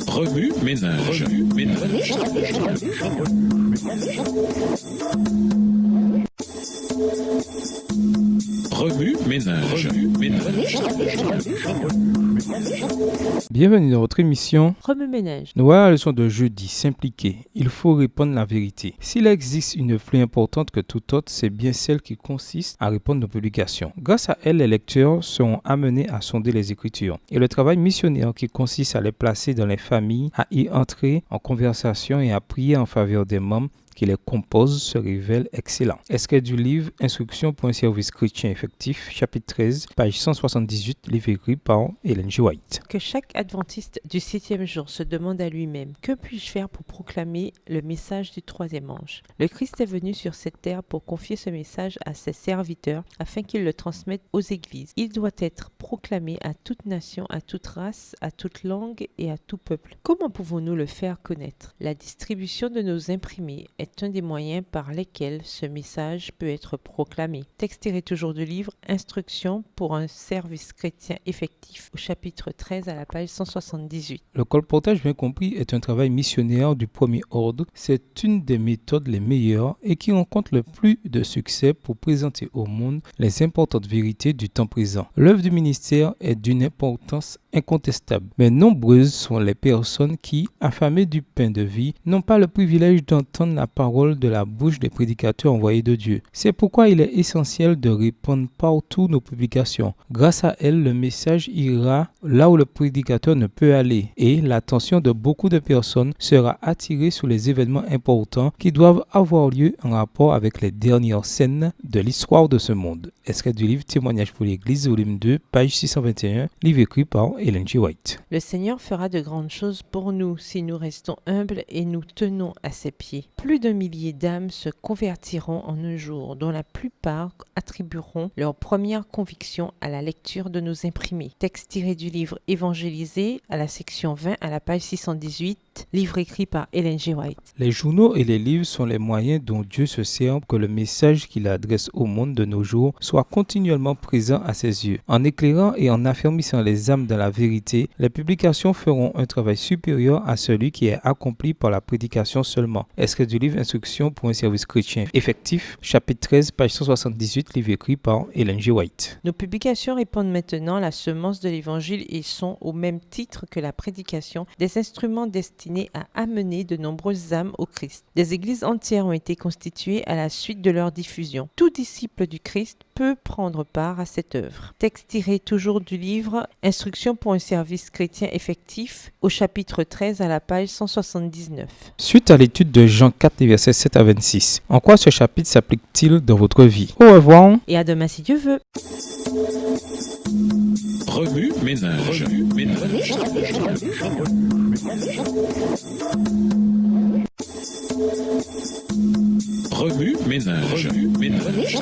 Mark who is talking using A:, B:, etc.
A: Remue ménage. Remue ménage.
B: Bienvenue dans votre émission
C: Remue-ménage.
B: Nous voilà à la leçon de jeudi, s'impliquer. Il faut répondre la vérité. S'il existe une flux importante que toute autre, c'est bien celle qui consiste à répondre aux publications. Grâce à elle, les lecteurs seront amenés à sonder les Écritures. Et le travail missionnaire qui consiste à les placer dans les familles, à y entrer en conversation et à prier en faveur des membres qui les composent se révèle excellent. Extrait du livre Instructions pour un service chrétien effectif, chapitre 13, page 178, livre écrit par Ellen G. White.
C: Que chaque adventiste du 7e jour se demande à lui-même: que puis-je faire pour proclamer le message du troisième ange? Le Christ est venu sur cette terre pour confier ce message à ses serviteurs afin qu'ils le transmettent aux églises. Il doit être proclamé à toute nation, à toute race, à toute langue et à tout peuple. Comment pouvons-nous le faire connaître? La distribution de nos imprimés est un des moyens par lesquels ce message peut être proclamé. Texte tiré toujours du livre Instructions pour un service chrétien effectif, au chapitre 13 à la page 178.
B: Le colportage bien compris est un travail missionnaire du premier ordre. C'est une des méthodes les meilleures et qui rencontre le plus de succès pour présenter au monde les importantes vérités du temps présent. L'œuvre du ministère est d'une importance incontestable, mais nombreuses sont les personnes qui, affamées du pain de vie, n'ont pas le privilège d'entendre la parole de la bouche des prédicateurs envoyés de Dieu. C'est pourquoi il est essentiel de répandre partout nos publications. Grâce à elles, le message ira là où le prédicateur ne peut aller et l'attention de beaucoup de personnes sera attirée sur les événements importants qui doivent avoir lieu en rapport avec les dernières scènes de l'histoire de ce monde. Extrait du livre Témoignage pour l'Église, volume 2, page 621, livre écrit par Ellen G. White.
C: Le Seigneur fera de grandes choses pour nous si nous restons humbles et nous tenons à ses pieds. Plus d'1 millier d'âmes se convertiront en un jour, dont la plupart attribueront leur première conviction à la lecture de nos imprimés. Texte tiré du livre Évangéliser à la section 20 à la page 618, livre écrit par Ellen G. White.
B: Les journaux et les livres sont les moyens dont Dieu se sert pour que le message qu'il adresse au monde de nos jours soit continuellement présent à ses yeux. En éclairant et en affermissant les âmes dans la vérité, les publications feront un travail supérieur à celui qui est accompli par la prédication seulement. Extrait du livre Instructions pour un service chrétien effectif, chapitre 13, page 178, livre écrit par Ellen G. White.
C: Nos publications répandent maintenant la semence de l'Évangile et sont, au même titre que la prédication, des instruments destinés à amener de nombreuses âmes au Christ. Des églises entières ont été constituées à la suite de leur diffusion. Tout disciple du Christ peut prendre part à cette œuvre. Texte tiré toujours du livre Instructions pour un service chrétien effectif, au chapitre 13 à la page 179.
B: Suite à l'étude de Jean 4, les versets 7 à 26, en quoi ce chapitre s'applique-t-il dans votre vie? Au revoir.
C: Et à demain si Dieu veut.
A: Remue ménage. Remue ménage.